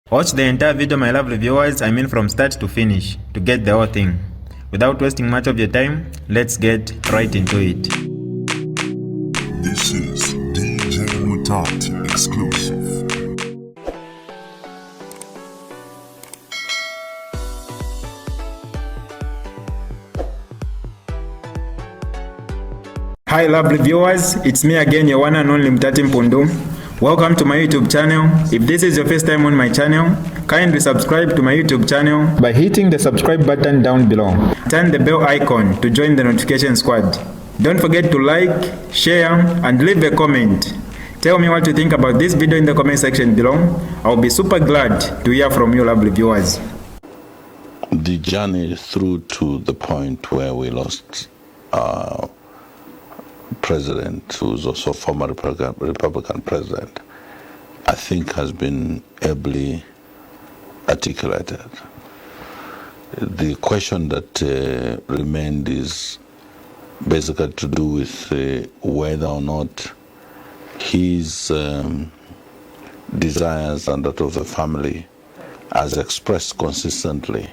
Watch the entire video, my lovely viewers, from start to finish, to get the whole thing. Without wasting much of your time, let's get right into it. This is DJ Mutati exclusive. Hi lovely viewers, it's me again, your one and only Mutati Mpundu. Welcome to my YouTube channel. If this is your first time on my channel, kindly subscribe to my YouTube channel by hitting the subscribe button down below. Turn the bell icon to join the notification squad. Don't forget to like, share, and leave a comment. Tell me what you think about this video in the comment section below. I'll be super glad to hear from you lovely viewers. The journey through to the point where we lost our president, who's also former Republican president, I think has been ably articulated. The question that remained is basically to do with whether or not his desires and that of the family, as expressed consistently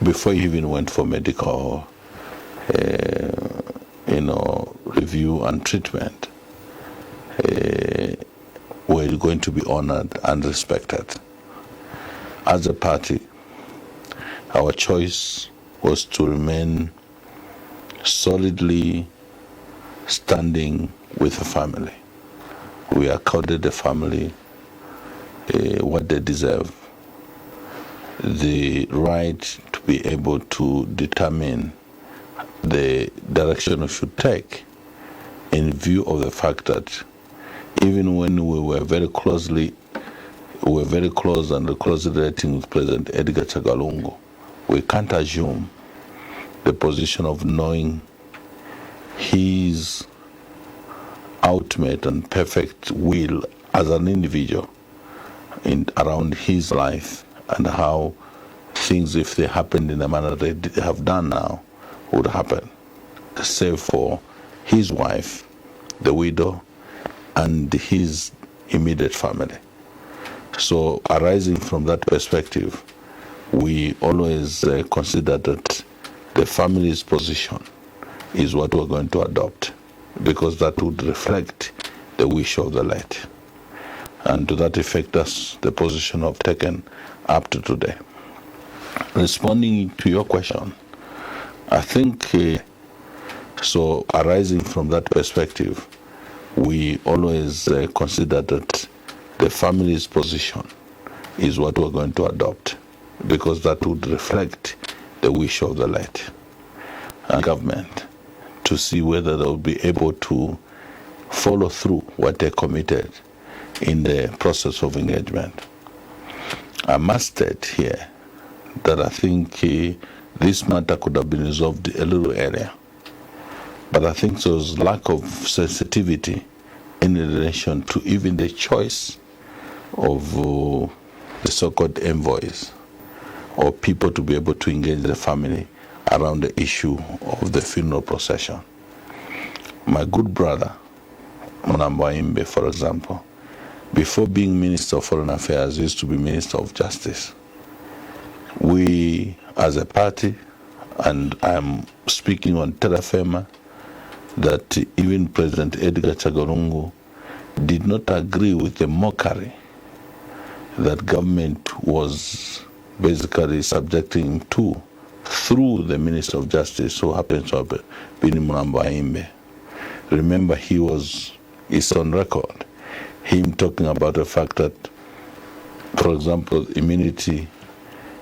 before he even went for medical review and treatment, were going to be honored and respected. As a party, our choice was to remain solidly standing with the family. We accorded the family what they deserve, the right to be able to determine the direction we should take, in view of the fact that even when we were very close and closely relating with President Edgar Lungu, we can't assume the position of knowing his ultimate and perfect will as an individual around his life, and how things, if they happened in the manner they have done now, would happen, save for his wife, the widow, and his immediate family. So arising from that perspective, we always consider that the family's position is what we're going to adopt, because that would reflect the wish of the late. And to that effect, that's the position I've taken up to today. Responding to your question, I think, so arising from that perspective, we always consider that the family's position is what we're going to adopt, because that would reflect the wish of the late and government, to see whether they'll be able to follow through what they committed in the process of engagement. I must state here that I think this matter could have been resolved a little earlier, but I think there was lack of sensitivity in relation to even the choice of the so-called envoys or people to be able to engage the family around the issue of the funeral procession. My good brother, Mpundu, for example, before being Minister of Foreign Affairs, used to be Minister of Justice. We, as a party, and I'm speaking on terra firma, that even President Edgar Lungu did not agree with the mockery that government was basically subjecting him to through the Minister of Justice, who happens to have been Mpundu. Remember, it's on record, him talking about the fact that, for example, immunity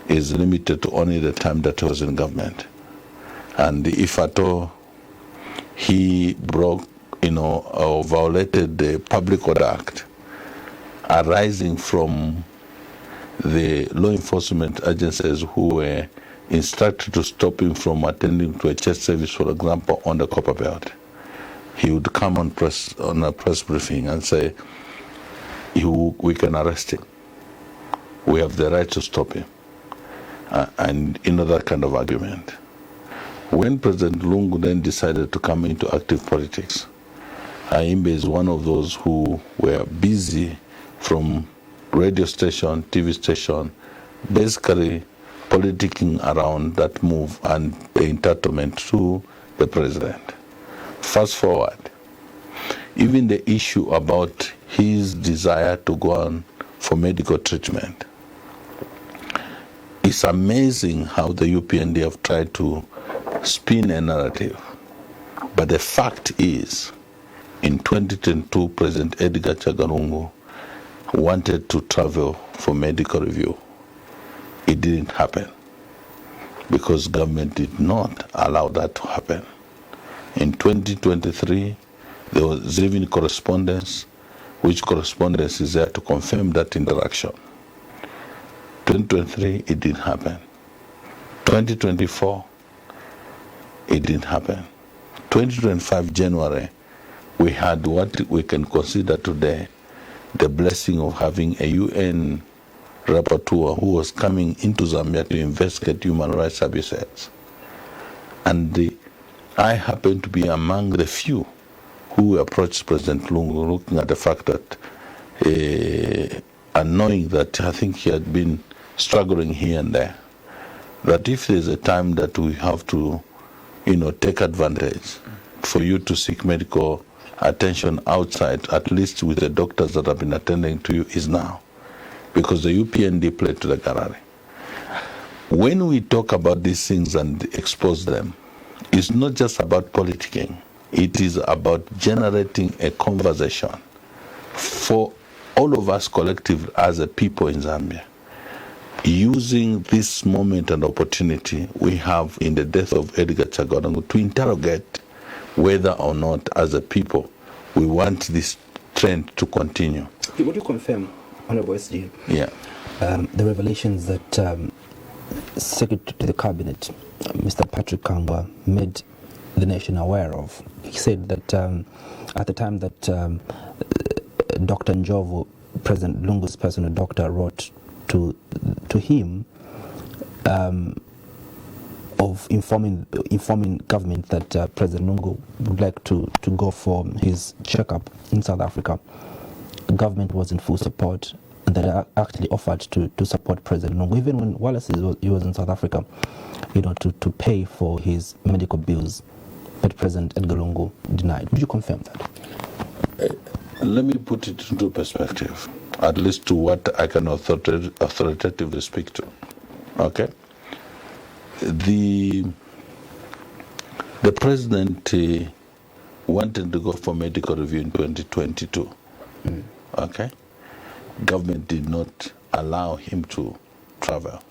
is limited to only the time that he was in government. And if at all he broke, or violated the Public Order Act, arising from the law enforcement agencies who were instructed to stop him from attending to a church service, for example, on the Copper Belt, he would come on a press briefing and say, we can arrest him. We have the right to stop him. And that kind of argument. When President Lungu then decided to come into active politics, Aimbe is one of those who were busy from radio station, TV station, basically politicking around that move and the entitlement to the president. Fast forward, even the issue about his desire to go on for medical treatment. It's amazing how the UPND have tried to spin a narrative. But the fact is, in 2022, President Edgar Lungu wanted to travel for medical review. It didn't happen because government did not allow that to happen. In 2023, there was even correspondence, which correspondence is there to confirm that interaction. 2023, it didn't happen. 2024, it didn't happen. 2025 January, we had what we can consider today the blessing of having a UN rapporteur who was coming into Zambia to investigate human rights abuses. And I happened to be among the few who approached President Lungu, looking at the fact that, and knowing that I think he had been struggling here and there, that if there's a time that we have to, take advantage for you to seek medical attention outside, at least with the doctors that have been attending to you, is now. Because the UPND played to the gallery. When we talk about these things and expose them, it's not just about politicking. It is about generating a conversation for all of us collectively as a people in Zambia. Using this moment and opportunity we have in the death of Edgar Lungu to interrogate whether or not as a people we want this trend to continue. Would you confirm, Honorable SG, the revelations that Secretary to the Cabinet, Mr. Patrick Kangwa, made the nation aware of? He said that at the time that Dr. Njovu, President Lungu's personal doctor, wrote to him of informing government that President Lungu would like to go for his checkup in South Africa. The government was in full support, and they actually offered to support President Lungu, even when Wallace he was in South Africa, to pay for his medical bills. But President Edgar Lungu denied. Would you confirm that? Let me put it into perspective, at least to what I can authoritatively speak to. Okay? The president wanted to go for medical review in 2022. Okay? Government did not allow him to travel.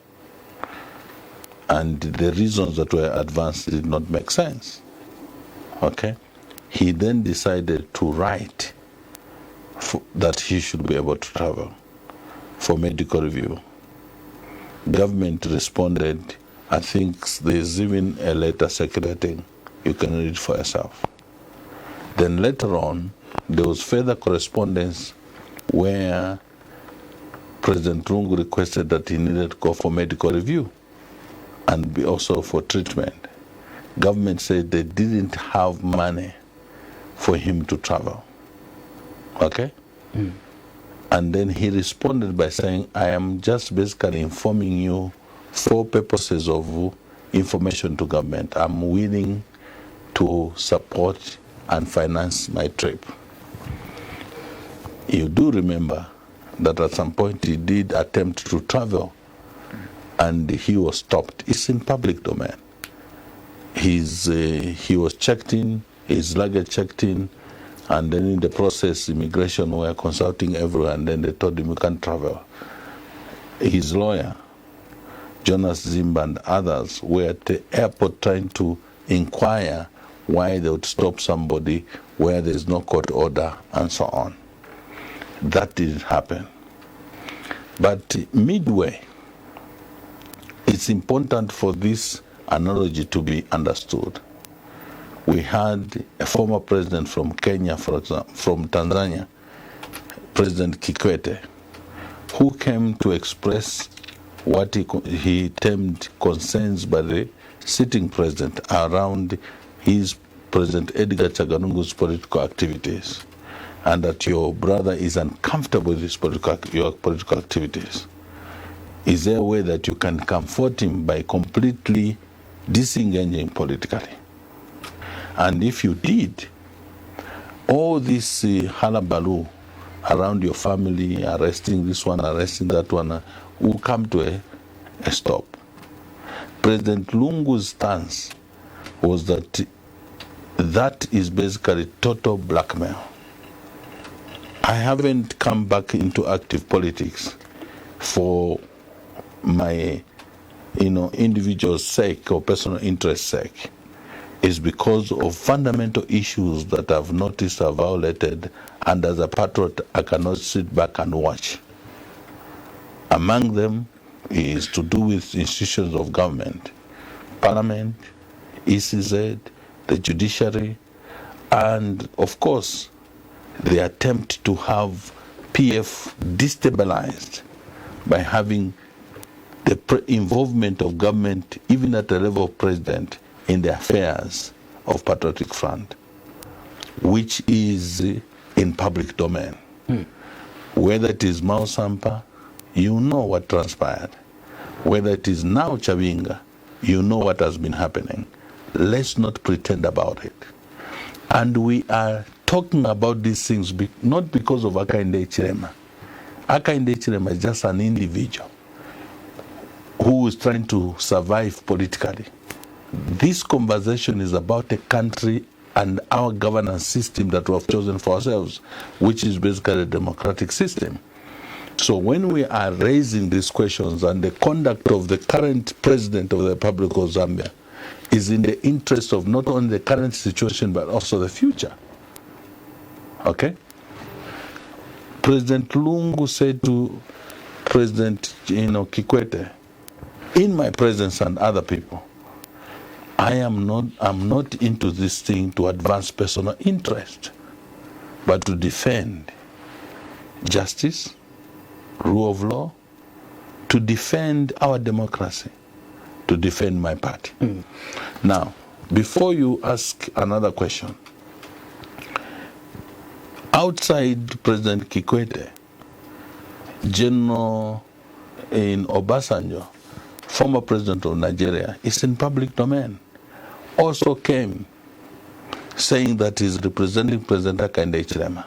And the reasons that were advanced did not make sense. Okay? He then decided to write that he should be able to travel for medical review. Government responded. I think there's even a letter circulating. You can read it for yourself. Then later on, there was further correspondence where President Lungu requested that he needed to go for medical review and be also for treatment. Government said they didn't have money for him to travel. Okay? And then he responded by saying, I am just basically informing you for purposes of information to government. I'm willing to support and finance my trip. You do remember that at some point he did attempt to travel and he was stopped. It's in public domain. He was checked in, his luggage checked in, and then in the process, immigration were consulting everyone, and then they told him, you can't travel. His lawyer, Jonas Zimba, and others were at the airport trying to inquire why they would stop somebody where there's no court order and so on. That didn't happen. But midway, it's important for this analogy to be understood. We had a former president from Kenya, for example, from Tanzania, President Kikwete, who came to express what he termed concerns by the sitting president around his President Edgar Lungu's political activities. and that your brother is uncomfortable with your political activities, is there a way that you can comfort him by completely disengaging politically? And if you did, all this hullabaloo around your family, arresting this one, arresting that one, will come to a stop. President Lungu's stance was that that is basically total blackmail. I haven't come back into active politics for my individual sake or personal interest sake. Is because of fundamental issues that I've noticed are violated, and as a patriot I cannot sit back and watch. Among them is to do with institutions of government, parliament, ECZ, the judiciary, and of course the attempt to have PF destabilized by having the involvement of government, even at the level of president, in the affairs of Patriotic Front, which is in public domain. Whether it is Mao Sampa, you know what transpired. Whether it is now Chavinga, you know what has been happening. Let's not pretend about it. And we are talking about these things not because of Hakainde Hichilema. Hakainde Hichilema is just an individual who is trying to survive politically. This conversation is about a country and our governance system that we have chosen for ourselves, which is basically a democratic system. So when we are raising these questions, and the conduct of the current president of the Republic of Zambia is in the interest of not only the current situation but also the future. Okay? President Lungu said to President Kikwete, in my presence and other people, I'm not into this thing to advance personal interest, but to defend justice, rule of law, to defend our democracy, to defend my party. Now, before you ask another question, outside President Kikwete, General in Obasanjo, former president of Nigeria, is in public domain, also came saying that he's representing President Hakainde Hichilema,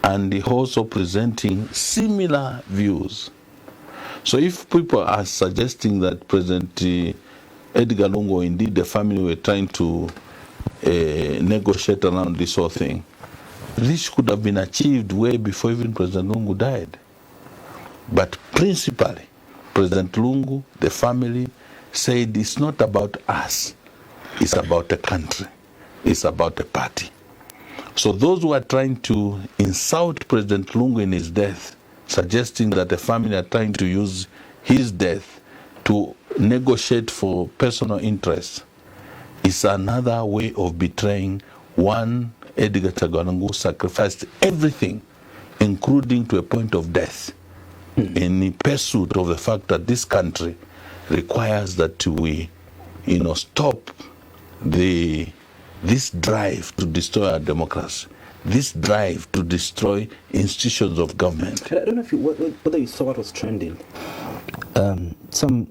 and he also presenting similar views. So if people are suggesting that President Edgar Lungu, indeed the family were trying to negotiate around this whole thing, this could have been achieved way before even President Lungu died. But principally, President Lungu, the family, said it's not about us, it's about a country, it's about a party. So those who are trying to insult President Lungu in his death, suggesting that the family are trying to use his death to negotiate for personal interests, is another way of betraying one Edgar Lungu sacrificed everything, including to a point of death, in pursuit of the fact that this country requires that we, stop this drive to destroy our democracy, this drive to destroy institutions of government. I don't know whether you saw what was trending. Some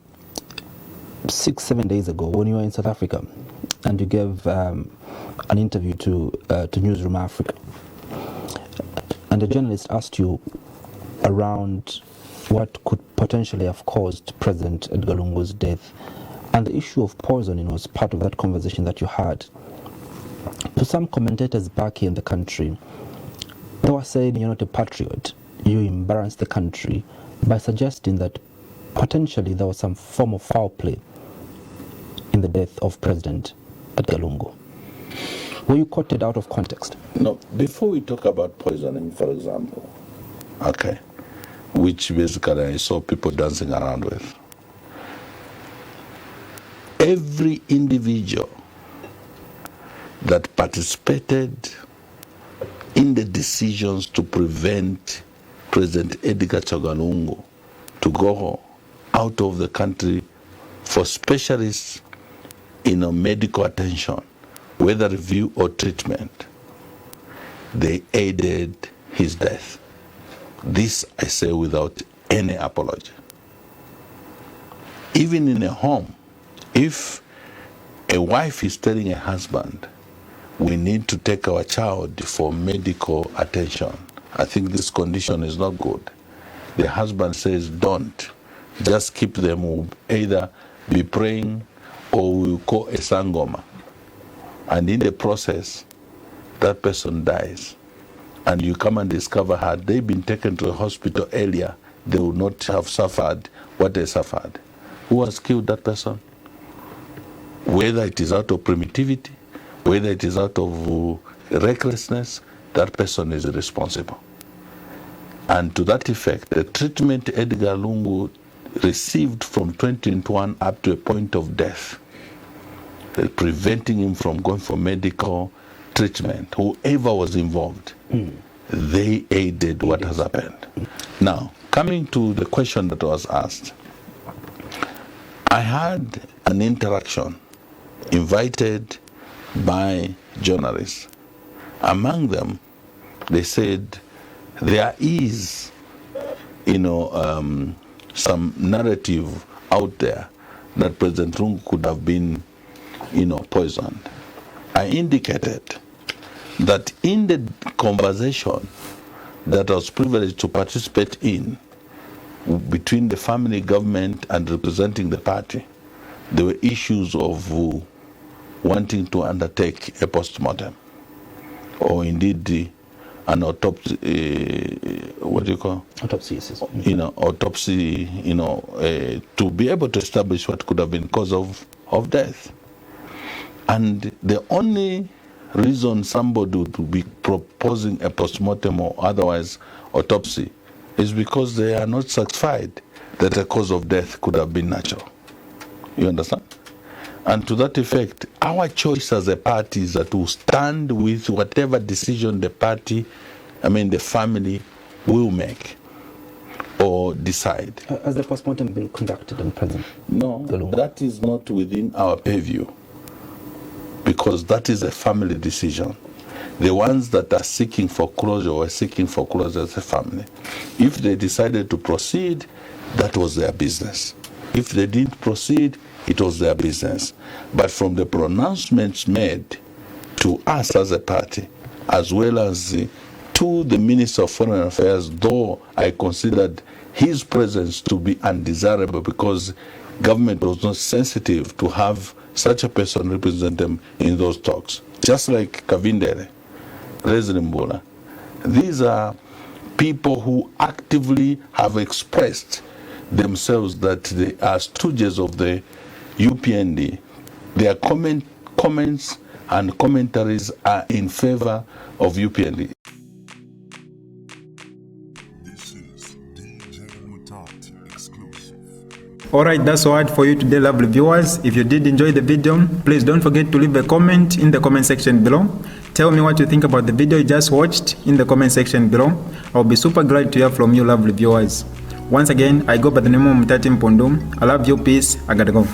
6-7 days ago, when you were in South Africa, and you gave an interview to Newsroom Africa, and the journalist asked you around what could potentially have caused President Edgar Lungu's death, and the issue of poisoning was part of that conversation that you had. To some commentators back here in the country, they were saying you're not a patriot, you embarrass the country by suggesting that potentially there was some form of foul play in the death of President Edgar Lungu. Were you quoted out of context? No, before we talk about poisoning, for example, okay, which basically I saw people dancing around with, every individual that participated in the decisions to prevent President Edgar Lungu to go out of the country for specialists medical attention, whether review or treatment, they aided his death. This I say without any apology. Even in a home, if a wife is telling a husband, we need to take our child for medical attention, I think this condition is not good. The husband says, don't. Just keep them. We'll either be praying or we'll call a sangoma. And in the process, that person dies. And you come and discover, had they been taken to a hospital earlier, they would not have suffered what they suffered. Who has killed that person? Whether it is out of primitivity, whether it is out of recklessness, that person is responsible. And to that effect, the treatment Edgar Lungu received from 2021 up to a point of death, preventing him from going for medical treatment, whoever was involved, they aided what has happened. Now, coming to the question that was asked, I had an interaction invited by journalists. Among them, they said there is, some narrative out there that President Lungu could have been, poisoned. I indicated that in the conversation that I was privileged to participate in between the family, government, and representing the party, there were issues of wanting to undertake a postmortem, or indeed an autopsy. What do you call? Autopsy, yes. Autopsy. To be able to establish what could have been cause of death. And the only reason somebody would be proposing a postmortem or otherwise autopsy is because they are not satisfied that the cause of death could have been natural. You understand? And to that effect, our choice as a party is that we'll stand with whatever decision the family will make or decide. Has the postmortem been conducted on President? No, that is not within our purview, because that is a family decision. The ones that are seeking for closure were seeking for closure as a family. If they decided to proceed, that was their business. If they didn't proceed, it was their business. But from the pronouncements made to us as a party, as well as to the Minister of Foreign Affairs, though I considered his presence to be undesirable because government was not sensitive to have such a person represent them in those talks. Just like Kavindere, President Mbola. These are people who actively have expressed themselves that they are stooges of the UPND. Their comments and commentaries are in favor of UPND. This is DJ Mutati exclusive. Alright, that's all for you today, lovely viewers. If you did enjoy the video, please don't forget to leave a comment in the comment section below. Tell me what you think about the video you just watched in the comment section below. I'll be super glad to hear from you, lovely viewers. Once again, I go by the name of Mutati Mpundu. I love you, peace, I gotta go.